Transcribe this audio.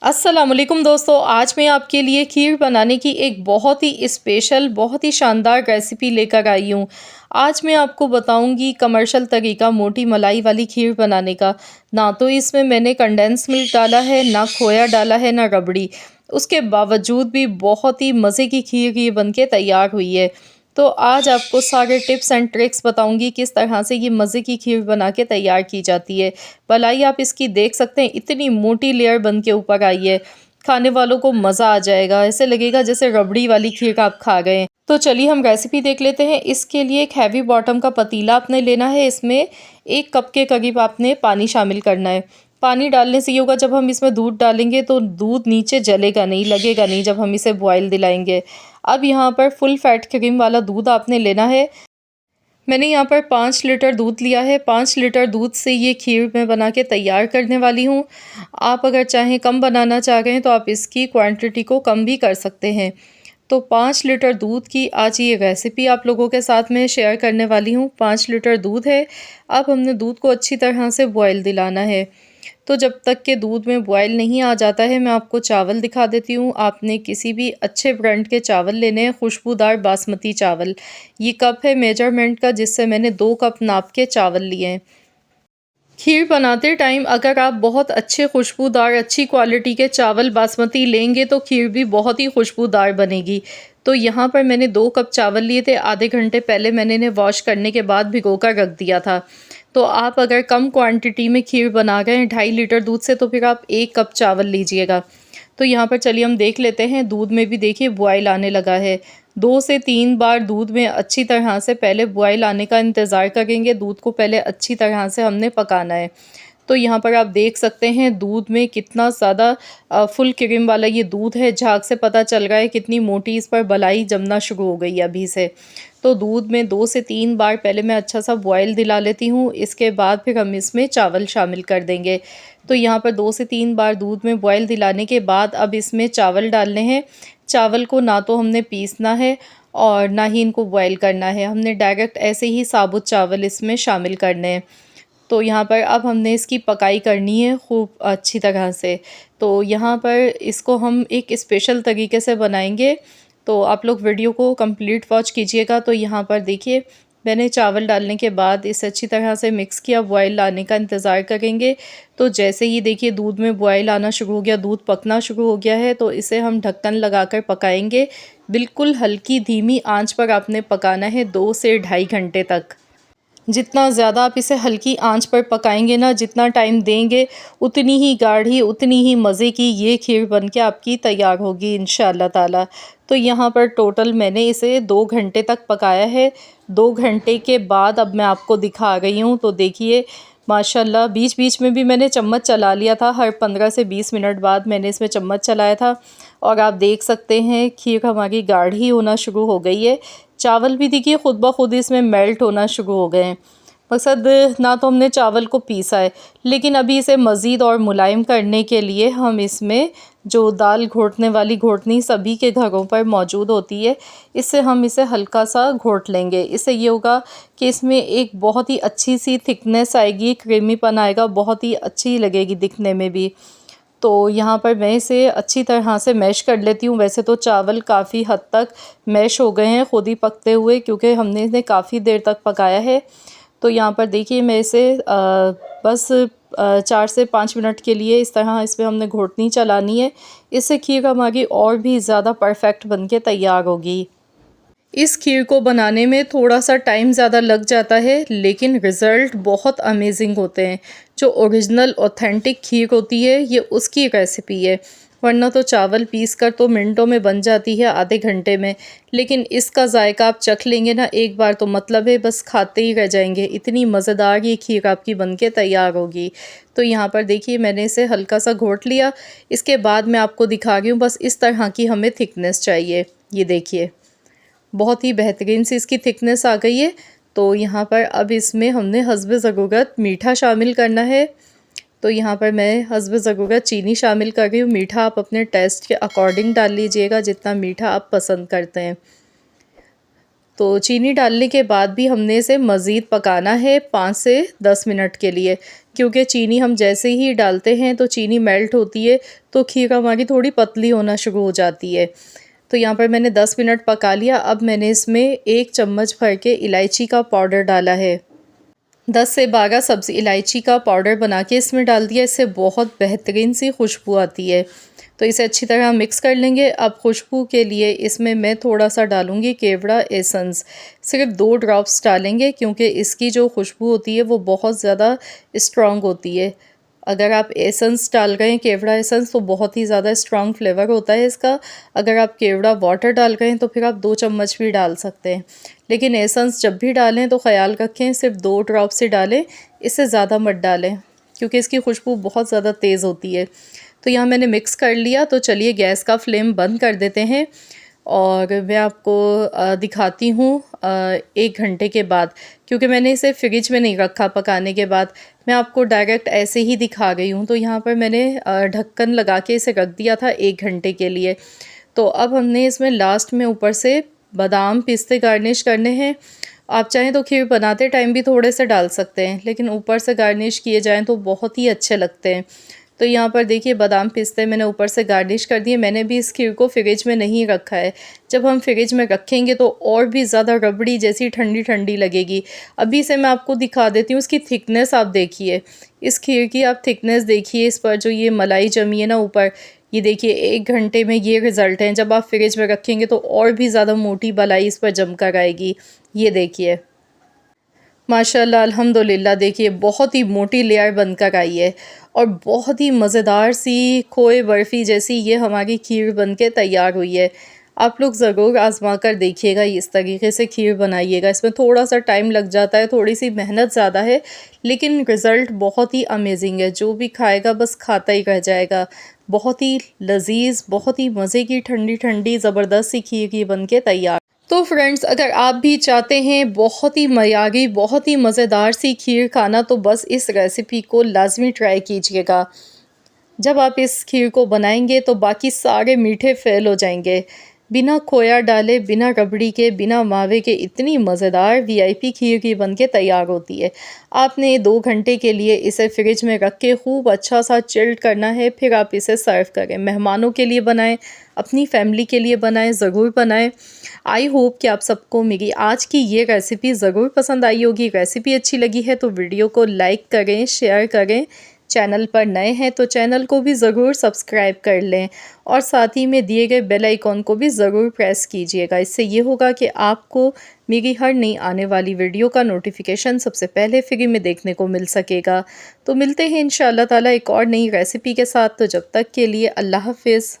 अस्सलाम वालेकुम दोस्तों, आज मैं आपके लिए खीर बनाने की एक बहुत ही स्पेशल, बहुत ही शानदार रेसिपी लेकर आई हूँ। आज मैं आपको बताऊँगी कमर्शियल तरीका मोटी मलाई वाली खीर बनाने का। ना तो इसमें मैंने कंडेंस मिल्क डाला है, ना खोया डाला है, ना रबड़ी। उसके बावजूद भी बहुत ही मज़े की खीर ये बन के तैयार हुई है। तो आज आपको सारे टिप्स एंड ट्रिक्स बताऊँगी किस तरह से ये मज़े की खीर बना के तैयार की जाती है। मलाई आप इसकी देख सकते हैं, इतनी मोटी लेयर बन के ऊपर आई है। खाने वालों को मज़ा आ जाएगा, ऐसे लगेगा जैसे रबड़ी वाली खीर आप खा गए हैं। तो चलिए हम रेसिपी देख लेते हैं। इसके लिए एक हैवी बॉटम का पतीला आपने लेना है। इसमें 1 कप के करीब आपने पानी शामिल करना है। पानी डालने से ये होगा, जब हम इसमें दूध डालेंगे तो दूध नीचे जलेगा नहीं, लगेगा नहीं जब हम इसे बॉयल दिलाएंगे। अब यहाँ पर फुल फैट क्रीम वाला दूध आपने लेना है। मैंने यहाँ पर 5 लीटर दूध लिया है। 5 लीटर दूध से ये खीर मैं बना के तैयार करने वाली हूँ। आप अगर चाहें कम बनाना चाह रहे हैं तो आप इसकी क्वांटिटी को कम भी कर सकते हैं। तो 5 लीटर दूध की आज ये रेसिपी आप लोगों के साथ में शेयर करने वाली हूँ। 5 लीटर दूध है। अब हमने दूध को अच्छी तरह से बॉयल दिलाना है। तो जब तक के दूध में बॉयल नहीं आ जाता है, मैं आपको चावल दिखा देती हूँ। आपने किसी भी अच्छे ब्रांड के चावल लेने हैं, खुशबूदार बासमती चावल। ये कप है मेजरमेंट का, जिससे मैंने 2 कप नाप के चावल लिए हैं। खीर बनाते टाइम अगर आप बहुत अच्छे खुशबूदार अच्छी क्वालिटी के चावल बासमती लेंगे तो खीर भी बहुत ही खुशबूदार बनेगी। तो यहाँ पर मैंने 2 कप चावल लिए थे। आधे घंटे पहले मैंने इन्हें वॉश करने के बाद भिगोकर रख दिया था। तो आप अगर कम क्वांटिटी में खीर बना रहे हैं 2.5 लीटर दूध से, तो फिर आप 1 कप चावल लीजिएगा। तो यहाँ पर चलिए हम देख लेते हैं। दूध में भी देखिए बॉयल आने लगा है। 2 से 3 बार दूध में अच्छी तरह से पहले बॉयल आने का इंतज़ार करेंगे। दूध को पहले अच्छी तरह से हमने पकाना है। तो यहाँ पर आप देख सकते हैं दूध में कितना ज़्यादा फुल क्रीम वाला ये दूध है। झाग से पता चल रहा है कितनी मोटी इस पर मलाई जमना शुरू हो गई है अभी से। तो दूध में 2 से 3 बार पहले मैं अच्छा सा बॉयल दिला लेती हूँ। इसके बाद फिर हम इसमें चावल शामिल कर देंगे। तो यहाँ पर 2 से 3 बार दूध में बॉयल दिलाने के बाद अब इसमें चावल डालने हैं। चावल को ना तो हमने पीसना है और ना ही इनको बॉयल करना है। हमने डायरेक्ट ऐसे ही साबुत चावल इसमें शामिल करने हैं। तो यहाँ पर अब हमने इसकी पकाई करनी है खूब अच्छी तरह से। तो यहाँ पर इसको हम एक स्पेशल तरीके से बनाएंगे। तो आप लोग वीडियो को कंप्लीट वॉच कीजिएगा। तो यहाँ पर देखिए मैंने चावल डालने के बाद इसे अच्छी तरह से मिक्स किया। बॉयल आने का इंतज़ार करेंगे। तो जैसे ही देखिए दूध में बॉयल आना शुरू हो गया, दूध पकना शुरू हो गया है, तो इसे हम ढक्कन लगाकर पकाएंगे। बिल्कुल हल्की धीमी आंच पर आपने पकाना है 2 से ढाई घंटे तक। जितना ज़्यादा आप इसे हल्की आंच पर पकाएंगे ना, जितना टाइम देंगे, उतनी ही गाढ़ी, उतनी ही मज़े की ये खीर बन के आपकी तैयार होगी इंशाअल्लाह ताला। तो यहाँ पर टोटल मैंने इसे 2 घंटे तक पकाया है। 2 घंटे के बाद अब मैं आपको दिखा रही हूँ। तो देखिए माशाल्लाह बीच-बीच में भी मैंने चम्मच चला लिया था। हर 15 से 20 मिनट बाद मैंने इसमें चम्मच चलाया था। और आप देख सकते हैं खीर हमारी गाढ़ी होना शुरू हो गई है। चावल भी देखिए खुद ब खुद इसमें मेल्ट होना शुरू हो गए हैं। मकसद ना तो हमने चावल को पीसा है, लेकिन अभी इसे मज़ीद और मुलायम करने के लिए हम इसमें जो दाल घोटने वाली घोटनी सभी के घरों पर मौजूद होती है, इससे हम इसे हल्का सा घोट लेंगे। इससे ये होगा कि इसमें एक बहुत ही अच्छी सी थिकनेस आएगी, क्रीमीपन आएगा, बहुत ही अच्छी लगेगी दिखने में भी। तो यहाँ पर मैं इसे अच्छी तरह से मैश कर लेती हूँ। वैसे तो चावल काफ़ी हद तक मैश हो गए हैं खुद ही पकते हुए, क्योंकि हमने इन्हें काफ़ी देर तक पकाया है। तो यहाँ पर देखिए मैं इसे बस 4 से 5 मिनट के लिए इस तरह इसमें हमने घोटनी चलानी है। इससे खीर हमारी और भी ज़्यादा परफेक्ट बन के तैयार होगी। इस खीर को बनाने में थोड़ा-सा टाइम ज़्यादा लग जाता है, लेकिन रिज़ल्ट बहुत अमेज़िंग होते हैं। जो ओरिजिनल ऑथेंटिक खीर होती है, ये उसकी रेसिपी है। वरना तो चावल पीस कर तो मिनटों में बन जाती है, आधे घंटे में। लेकिन इसका ज़ायका आप चख लेंगे ना एक बार, तो मतलब है बस खाते ही रह जाएँगे। इतनी मज़ेदार ये खीर आपकी बन के तैयार होगी। तो यहाँ पर देखिए मैंने इसे हल्का-सा घोट लिया। इसके बाद मैं आपको दिखा रही हूँ, बस इस तरह की हमें थिकनेस चाहिए। ये देखिए। बहुत ही बेहतरीन सी इसकी थिकनेस आ गई है। तो यहाँ पर अब इसमें हमने हस्ब ज़रूरत मीठा शामिल करना है। तो यहाँ पर मैं हस्ब ज़रूरत चीनी शामिल कर रही हूँ। मीठा आप अपने टेस्ट के अकॉर्डिंग डाल लीजिएगा, जितना मीठा आप पसंद करते हैं। तो चीनी डालने के बाद भी हमने इसे मज़ीद पकाना है 5 से 10 मिनट के लिए, क्योंकि चीनी हम जैसे ही डालते हैं तो चीनी मेल्ट होती है तो खीर हमारी थोड़ी पतली होना शुरू हो जाती है। तो यहाँ पर मैंने 10 मिनट पका लिया। अब मैंने इसमें 1 चम्मच भर के इलायची का पाउडर डाला है। 10 से 12 सब्ज़ी इलायची का पाउडर बना के इसमें डाल दिया। इससे बहुत बेहतरीन सी खुशबू आती है। तो इसे अच्छी तरह मिक्स कर लेंगे। अब खुशबू के लिए इसमें मैं थोड़ा सा डालूँगी केवड़ा एसेंस, सिर्फ 2 ड्रॉप्स डालेंगे, क्योंकि इसकी जो खुशबू होती है वो बहुत ज़्यादा स्ट्रॉन्ग होती है। अगर आप एसेंस डाल रहे हैं केवड़ा एसेंस तो बहुत ही ज़्यादा स्ट्रॉन्ग फ्लेवर होता है इसका। अगर आप केवड़ा वाटर डाल रहे हैं तो फिर आप 2 चम्मच भी डाल सकते हैं, लेकिन एसेंस जब भी डालें तो ख़याल रखें सिर्फ 2 ड्रॉप से डालें, इससे ज़्यादा मत डालें क्योंकि इसकी खुशबू बहुत ज़्यादा तेज़ होती है। तो यहाँ मैंने मिक्स कर लिया। तो चलिए गैस का फ्लेम बंद कर देते हैं और मैं आपको दिखाती हूँ 1 घंटे के बाद, क्योंकि मैंने इसे फ्रिज में नहीं रखा पकाने के बाद, मैं आपको डायरेक्ट ऐसे ही दिखा गई हूँ। तो यहाँ पर मैंने ढक्कन लगा के इसे रख दिया था 1 घंटे के लिए। तो अब हमने इसमें लास्ट में ऊपर से बादाम पिस्ते गार्निश करने हैं। आप चाहें तो खीर बनाते टाइम भी थोड़े से डाल सकते हैं, लेकिन ऊपर से गार्निश किए जाएँ तो बहुत ही अच्छे लगते हैं। तो यहाँ पर देखिए बादाम पिस्ते मैंने ऊपर से गार्निश कर दिए। मैंने भी इस खीर को फ्रिज में नहीं रखा है। जब हम फ्रिज में रखेंगे तो और भी ज़्यादा रबड़ी जैसी ठंडी ठंडी लगेगी। अभी से मैं आपको दिखा देती हूँ इसकी थिकनेस। आप देखिए इस खीर की, आप थिकनेस देखिए, इस पर जो ये मलाई जमी है ना ऊपर, ये देखिए 1 घंटे में ये रिज़ल्ट हैं। जब आप फ्रिज में रखेंगे तो और भी ज़्यादा मोटी मलाई इस पर जम कर आएगी। ये देखिए माशाल्लाह अल्हम्दुलिल्लाह, देखिए बहुत ही मोटी लेयर बनकर आई है और बहुत ही मज़ेदार सी खोए बर्फ़ी जैसी ये हमारी खीर बनके तैयार हुई है। आप लोग ज़रूर आज़मा कर देखिएगा, इस तरीके से खीर बनाइएगा। इसमें थोड़ा सा टाइम लग जाता है, थोड़ी सी मेहनत ज़्यादा है, लेकिन रिज़ल्ट बहुत ही अमेजिंग है। जो भी खाएगा बस खाता ही रह जाएगा। बहुत ही लज़ीज़, बहुत ही मज़े की ठंडी ठंडी ज़बरदस्त सी खीर ये बनके तैयार। तो फ्रेंड्स, अगर आप भी चाहते हैं बहुत ही मयागी, बहुत ही मज़ेदार सी खीर खाना, तो बस इस रेसिपी को लाज़मी ट्राई कीजिएगा। जब आप इस खीर को बनाएंगे तो बाकी सारे मीठे फ़ेल हो जाएंगे। बिना खोया डाले, बिना रबड़ी के, बिना मावे के इतनी मज़ेदार वीआईपी खीर की बनके तैयार होती है। आपने 2 घंटे के लिए इसे फ्रिज में रख के खूब अच्छा सा चिल्ड करना है, फिर आप इसे सर्व करें। मेहमानों के लिए बनाएं, अपनी फैमिली के लिए बनाएं, ज़रूर बनाएं। आई होप कि आप सबको मेरी आज की ये रेसिपी ज़रूर पसंद आई होगी। रेसिपी अच्छी लगी है तो वीडियो को लाइक करें, शेयर करें। चैनल पर नए हैं तो चैनल को भी ज़रूर सब्सक्राइब कर लें और साथ ही में दिए गए बेल आइकॉन को भी ज़रूर प्रेस कीजिएगा। इससे ये होगा कि आपको मेरी हर नई आने वाली वीडियो का नोटिफिकेशन सबसे पहले फ्री में देखने को मिल सकेगा। तो मिलते हैं इंशाअल्लाह ताला एक और नई रेसिपी के साथ। तो जब तक के लिए अल्लाह हाफ़िज़।